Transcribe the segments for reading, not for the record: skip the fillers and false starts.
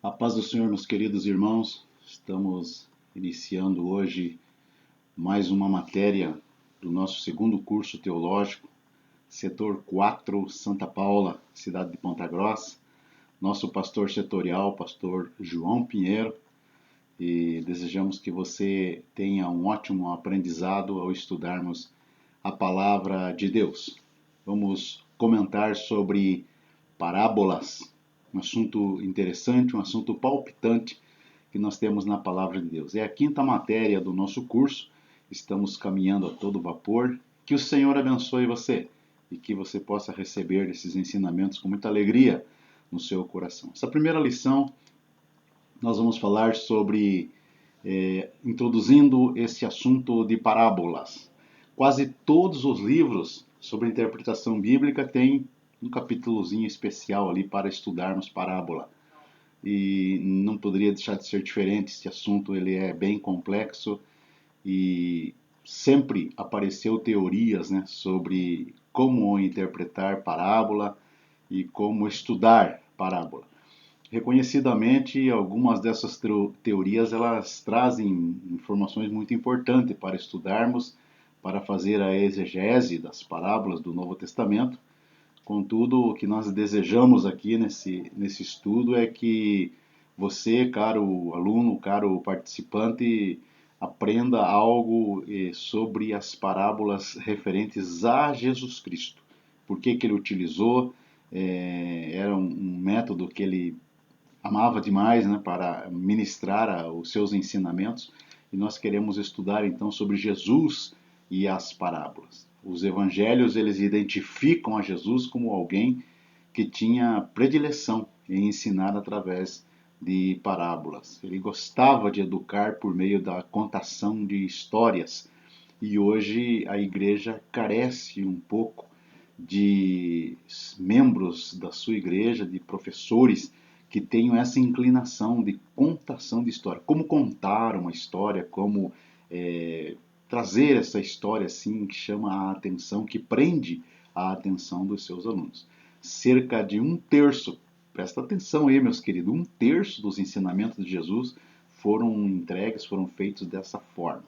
A paz do Senhor, meus queridos irmãos, estamos iniciando hoje mais uma matéria do nosso segundo curso teológico, setor 4, Santa Paula, cidade de Ponta Grossa. Nosso pastor setorial, pastor João Pinheiro, e desejamos que você tenha um ótimo aprendizado ao estudarmos a palavra de Deus. Vamos comentar sobre parábolas, um assunto interessante, um assunto palpitante que nós temos na palavra de Deus. É a quinta matéria do nosso curso, estamos caminhando a todo vapor. Que o Senhor abençoe você e que você possa receber esses ensinamentos com muita alegria no seu coração. Essa primeira lição, nós vamos falar sobre, introduzindo esse assunto de parábolas. Quase todos os livros sobre interpretação bíblica têm um capítulozinho especial ali para estudarmos parábola. E não poderia deixar de ser diferente, esse assunto ele é bem complexo e sempre apareceu teorias, né, sobre como interpretar parábola e como estudar parábola. Reconhecidamente, algumas dessas teorias elas trazem informações muito importantes para estudarmos, para fazer a exegese das parábolas do Novo Testamento. Contudo, o que nós desejamos aqui nesse estudo é que você, caro aluno, caro participante, aprenda algo sobre as parábolas referentes a Jesus Cristo. Por que ele utilizou? Era um método que ele amava demais, né, para ministrar os seus ensinamentos, e nós queremos estudar então sobre Jesus e as parábolas. Os evangelhos eles identificam a Jesus como alguém que tinha predileção em ensinar através de parábolas. Ele gostava de educar por meio da contação de histórias. E hoje a igreja carece um pouco de membros da sua igreja, de professores que tenham essa inclinação de contação de história. Como contar uma história, como trazer essa história assim que chama a atenção, que prende a atenção dos seus alunos. Cerca de um terço, presta atenção aí, meus queridos, um terço dos ensinamentos de Jesus foram entregues, foram feitos dessa forma.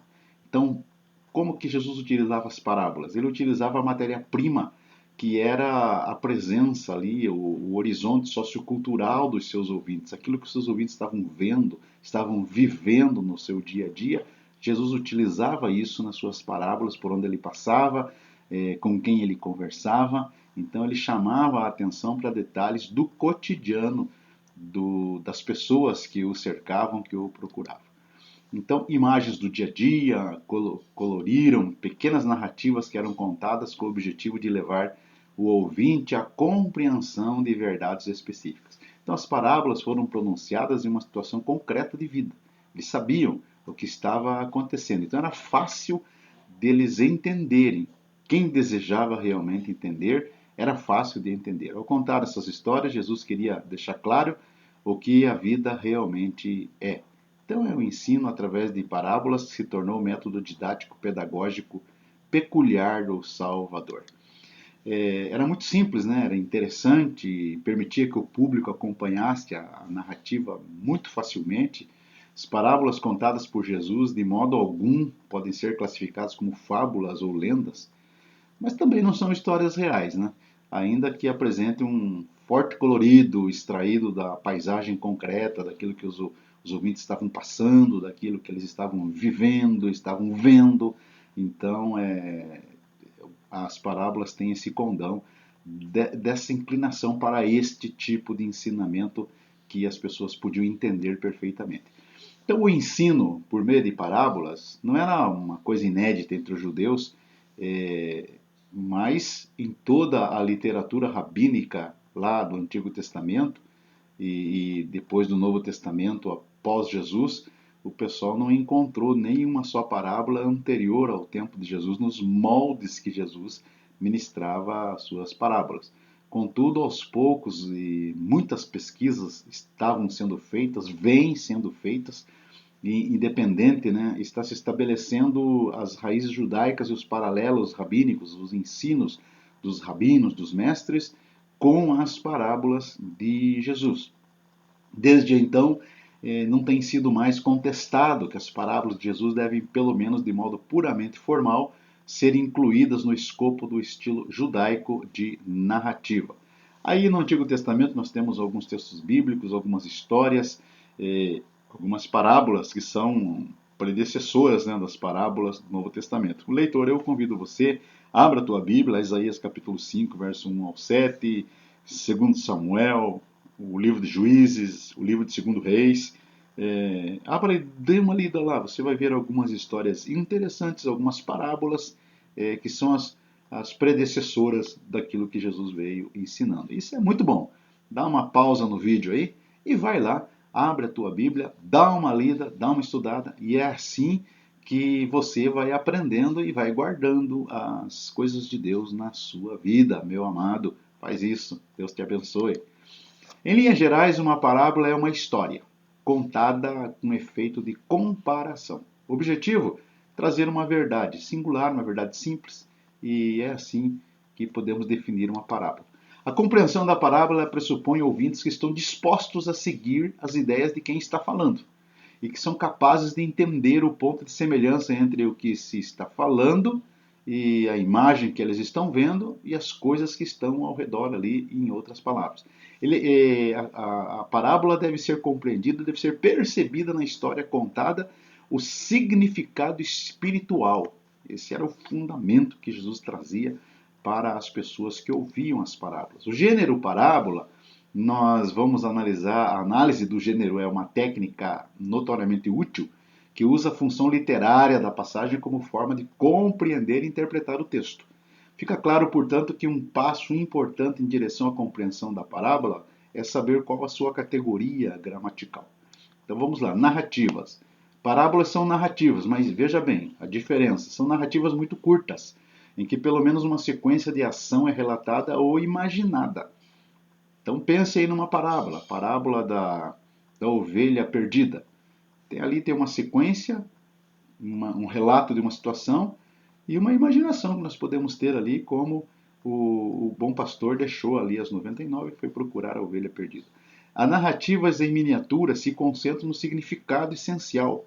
Então, como que Jesus utilizava as parábolas? Ele utilizava a matéria-prima, que era a presença ali, o horizonte sociocultural dos seus ouvintes, aquilo que os seus ouvintes estavam vendo, estavam vivendo no seu dia a dia. Jesus utilizava isso nas suas parábolas, por onde ele passava, com quem ele conversava. Então ele chamava a atenção para detalhes do cotidiano das pessoas que o cercavam, que o procuravam. Então, imagens do dia a dia coloriram pequenas narrativas que eram contadas com o objetivo de levar o ouvinte à compreensão de verdades específicas. Então, as parábolas foram pronunciadas em uma situação concreta de vida. Eles sabiam o que estava acontecendo. Então, era fácil deles entenderem. Quem desejava realmente entender, era fácil de entender. Ao contar essas histórias, Jesus queria deixar claro o que a vida realmente é. Então é o ensino através de parábolas que se tornou o método didático pedagógico peculiar do Salvador. Era muito simples, né? Era interessante, permitia que o público acompanhasse a narrativa muito facilmente. As parábolas contadas por Jesus, de modo algum, podem ser classificadas como fábulas ou lendas, mas também não são histórias reais, né? Ainda que apresentem um forte colorido extraído da paisagem concreta, daquilo que os ouvintes estavam passando, daquilo que eles estavam vivendo, estavam vendo. Então, as parábolas têm esse condão dessa inclinação para este tipo de ensinamento que as pessoas podiam entender perfeitamente. Então, o ensino por meio de parábolas não era uma coisa inédita entre os judeus, mas em toda a literatura rabínica lá do Antigo Testamento e depois do Novo Testamento, após Jesus, o pessoal não encontrou nenhuma só parábola anterior ao tempo de Jesus, nos moldes que Jesus ministrava as suas parábolas. Contudo, aos poucos, e muitas pesquisas estavam sendo feitas, vêm sendo feitas, e independente, né, está se estabelecendo as raízes judaicas e os paralelos rabínicos, os ensinos dos rabinos, dos mestres, com as parábolas de Jesus. Desde então, não tem sido mais contestado que as parábolas de Jesus devem, pelo menos de modo puramente formal, ser incluídas no escopo do estilo judaico de narrativa. Aí no Antigo Testamento nós temos alguns textos bíblicos, algumas histórias, algumas parábolas que são predecessoras, né, das parábolas do Novo Testamento. O leitor, eu convido você, abra a tua Bíblia, Isaías capítulo 5, verso 1 ao 7, 2 Samuel, o livro de Juízes, o livro de 2 Reis. Abra e dê uma lida lá, você vai ver algumas histórias interessantes, algumas parábolas que são as predecessoras daquilo que Jesus veio ensinando. Isso é muito bom. Dá uma pausa no vídeo aí e vai lá, abre a tua Bíblia, dá uma lida, dá uma estudada, e é assim que você vai aprendendo e vai guardando as coisas de Deus na sua vida, meu amado. Faz isso, Deus te abençoe. Em linhas gerais, uma parábola é uma história contada com efeito de comparação. O objetivo? Trazer uma verdade singular, uma verdade simples, e é assim que podemos definir uma parábola. A compreensão da parábola pressupõe ouvintes que estão dispostos a seguir as ideias de quem está falando e que são capazes de entender o ponto de semelhança entre o que se está falando e a imagem que eles estão vendo e as coisas que estão ao redor ali, em outras palavras. A parábola deve ser compreendida, deve ser percebida na história contada o significado espiritual. Esse era o fundamento que Jesus trazia para as pessoas que ouviam as parábolas. O gênero parábola, nós vamos analisar, a análise do gênero é uma técnica notoriamente útil que usa a função literária da passagem como forma de compreender e interpretar o texto. Fica claro, portanto, que um passo importante em direção à compreensão da parábola é saber qual a sua categoria gramatical. Então vamos lá, narrativas. Parábolas são narrativas, mas veja bem a diferença. São narrativas muito curtas, em que pelo menos uma sequência de ação é relatada ou imaginada. Então pense aí numa parábola, a parábola da ovelha perdida. Ali tem uma sequência, um relato de uma situação e uma imaginação que nós podemos ter ali, como o bom pastor deixou ali as 99 e foi procurar a ovelha perdida. As narrativas em miniatura se concentram no significado essencial.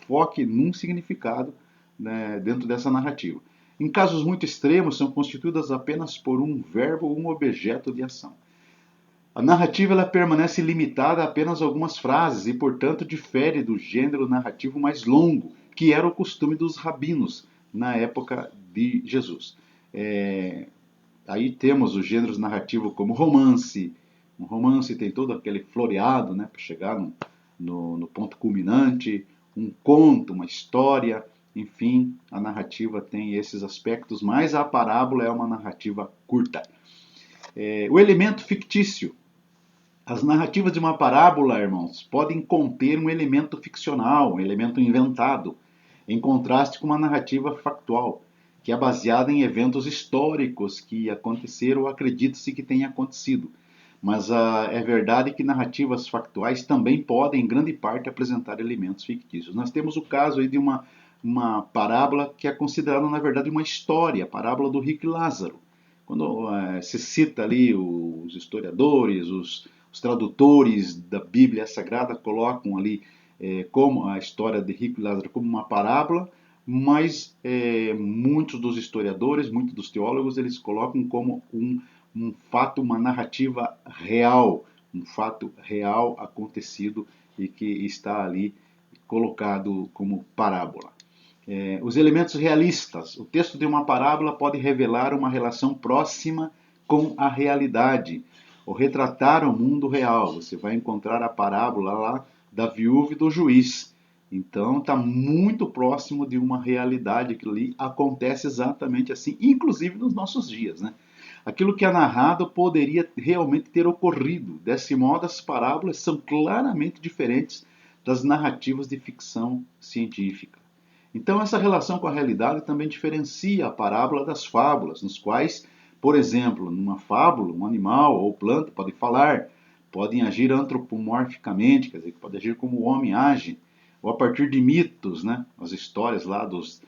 Foque num significado, né, dentro dessa narrativa. Em casos muito extremos, são constituídas apenas por um verbo ou um objeto de ação. A narrativa ela permanece limitada a apenas algumas frases e, portanto, difere do gênero narrativo mais longo, que era o costume dos rabinos na época de Jesus. Aí temos os gêneros narrativos como romance. Um romance tem todo aquele floreado, né, para chegar no ponto culminante. Um conto, uma história, enfim, a narrativa tem esses aspectos, mas a parábola é uma narrativa curta. O elemento fictício. As narrativas de uma parábola, irmãos, podem conter um elemento ficcional, um elemento inventado, em contraste com uma narrativa factual, que é baseada em eventos históricos que aconteceram ou acredita-se que tenha acontecido. Mas é verdade que narrativas factuais também podem, em grande parte, apresentar elementos fictícios. Nós temos o caso aí de uma parábola que é considerada, na verdade, uma história, a parábola do rico e Lázaro. Quando se cita ali os historiadores, os tradutores da Bíblia Sagrada colocam ali como a história de Rico e Lázaro como uma parábola, mas muitos dos historiadores, muitos dos teólogos, eles colocam como um fato, uma narrativa real, um fato real acontecido e que está ali colocado como parábola. Os elementos realistas. O texto de uma parábola pode revelar uma relação próxima com a realidade, ou retratar o mundo real. Você vai encontrar a parábola lá da viúva e do juiz. Então está muito próximo de uma realidade, aquilo ali acontece exatamente assim, inclusive nos nossos dias, né? Aquilo que é narrado poderia realmente ter ocorrido. Desse modo, as parábolas são claramente diferentes das narrativas de ficção científica. Então, essa relação com a realidade também diferencia a parábola das fábulas, nos quais, por exemplo, numa fábula, um animal ou planta pode falar, podem agir antropomorficamente, quer dizer, pode agir como o homem age, ou a partir de mitos, né? As histórias lá dos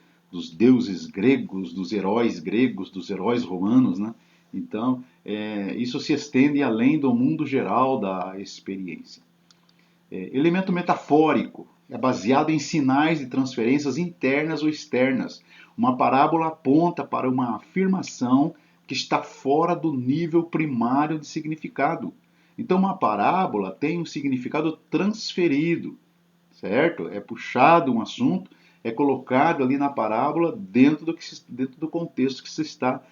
deuses gregos, dos heróis romanos, né? Então, isso se estende além do mundo geral da experiência. Elemento metafórico, é baseado em sinais de transferências internas ou externas. Uma parábola aponta para uma afirmação que está fora do nível primário de significado. Então, uma parábola tem um significado transferido, certo? É puxado um assunto, é colocado ali na parábola dentro do contexto que se está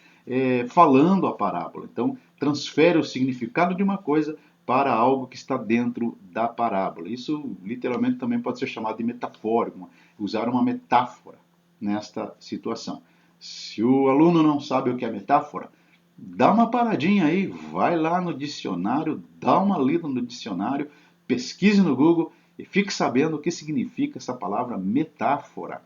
falando a parábola. Então, transfere o significado de uma coisa para algo que está dentro da parábola. Isso, literalmente, também pode ser chamado de metafórico, usar uma metáfora nesta situação. Se o aluno não sabe o que é metáfora, dá uma paradinha aí, vai lá no dicionário, dá uma lida no dicionário, pesquise no Google e fique sabendo o que significa essa palavra metáfora.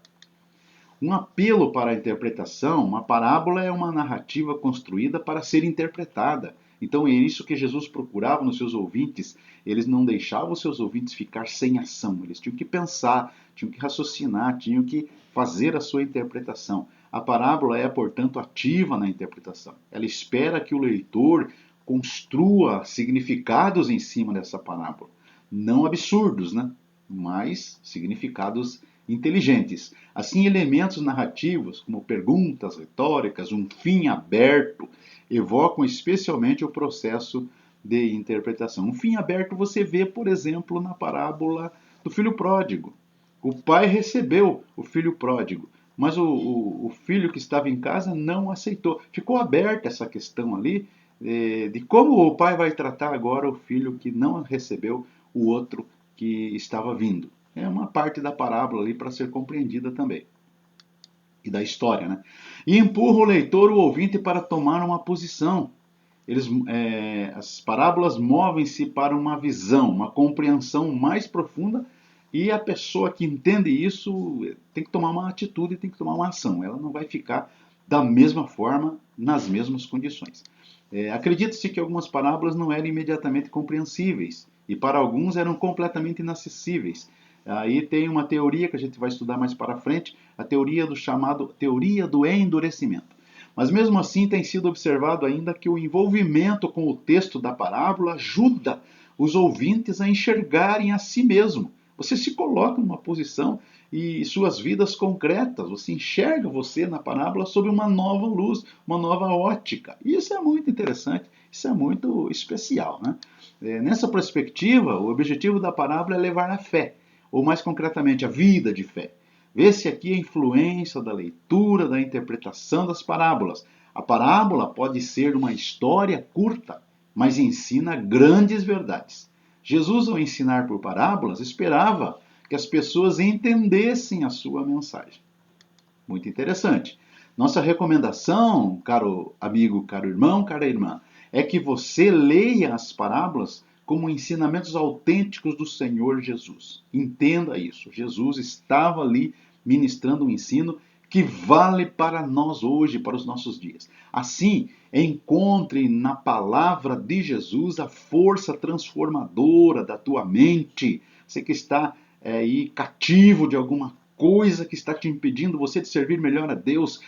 Um apelo para a interpretação, uma parábola é uma narrativa construída para ser interpretada. Então é isso que Jesus procurava nos seus ouvintes. Eles não deixavam os seus ouvintes ficar sem ação. Eles tinham que pensar, tinham que raciocinar, tinham que fazer a sua interpretação. A parábola é, portanto, ativa na interpretação. Ela espera que o leitor construa significados em cima dessa parábola. Não absurdos, né? Mas significados inteligentes. Assim, elementos narrativos, como perguntas retóricas, um fim aberto, evocam especialmente o processo de interpretação. Um fim aberto você vê, por exemplo, na parábola do filho pródigo. O pai recebeu o filho pródigo, mas o filho que estava em casa não aceitou. Ficou aberta essa questão ali de como o pai vai tratar agora o filho que não recebeu o outro que estava vindo. É uma parte da parábola ali para ser compreendida também. E da história, né? E empurra o leitor, o ouvinte, para tomar uma posição. As parábolas movem-se para uma visão, uma compreensão mais profunda, e a pessoa que entende isso tem que tomar uma atitude, tem que tomar uma ação. Ela não vai ficar da mesma forma, nas mesmas condições. Acredita-se que algumas parábolas não eram imediatamente compreensíveis, e para alguns eram completamente inacessíveis. Aí tem uma teoria que a gente vai estudar mais para frente, a teoria do chamado teoria do endurecimento. Mas mesmo assim tem sido observado ainda que o envolvimento com o texto da parábola ajuda os ouvintes a enxergarem a si mesmo. Você se coloca numa posição e suas vidas concretas, você enxerga você na parábola sob uma nova luz, uma nova ótica. E isso é muito interessante, isso é muito especial, né? Nessa perspectiva, o objetivo da parábola é levar a fé, ou mais concretamente, a vida de fé. Vê-se aqui a influência da leitura, da interpretação das parábolas. A parábola pode ser uma história curta, mas ensina grandes verdades. Jesus, ao ensinar por parábolas, esperava que as pessoas entendessem a sua mensagem. Muito interessante. Nossa recomendação, caro amigo, caro irmão, cara irmã, é que você leia as parábolas como ensinamentos autênticos do Senhor Jesus. Entenda isso. Jesus estava ali ministrando um ensino que vale para nós hoje, para os nossos dias. Assim, encontre na palavra de Jesus a força transformadora da tua mente. Você que está aí cativo de alguma coisa que está te impedindo você de servir melhor a Deus,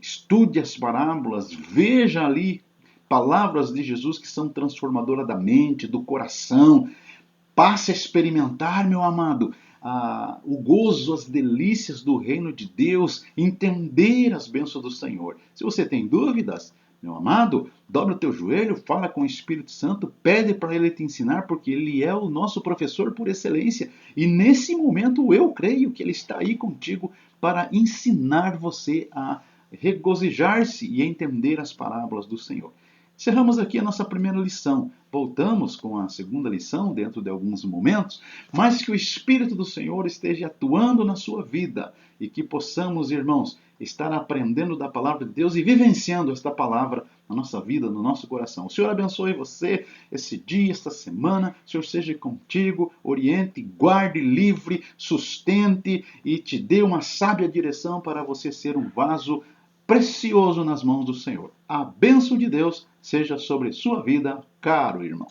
estude as parábolas, veja ali palavras de Jesus que são transformadoras da mente, do coração. Passe a experimentar, meu amado, o gozo, as delícias do reino de Deus, entender as bênçãos do Senhor. Se você tem dúvidas, meu amado, dobra o teu joelho, fala com o Espírito Santo, pede para ele te ensinar, porque ele é o nosso professor por excelência. E nesse momento eu creio que ele está aí contigo para ensinar você a regozijar-se e entender as parábolas do Senhor. Encerramos aqui a nossa primeira lição. Voltamos com a segunda lição dentro de alguns momentos, mas que o Espírito do Senhor esteja atuando na sua vida e que possamos, irmãos, estar aprendendo da palavra de Deus e vivenciando esta palavra na nossa vida, no nosso coração. O Senhor abençoe você esse dia, esta semana. O Senhor seja contigo, oriente, guarde, livre, sustente e te dê uma sábia direção para você ser um vaso precioso nas mãos do Senhor. A bênção de Deus seja sobre sua vida, caro irmão.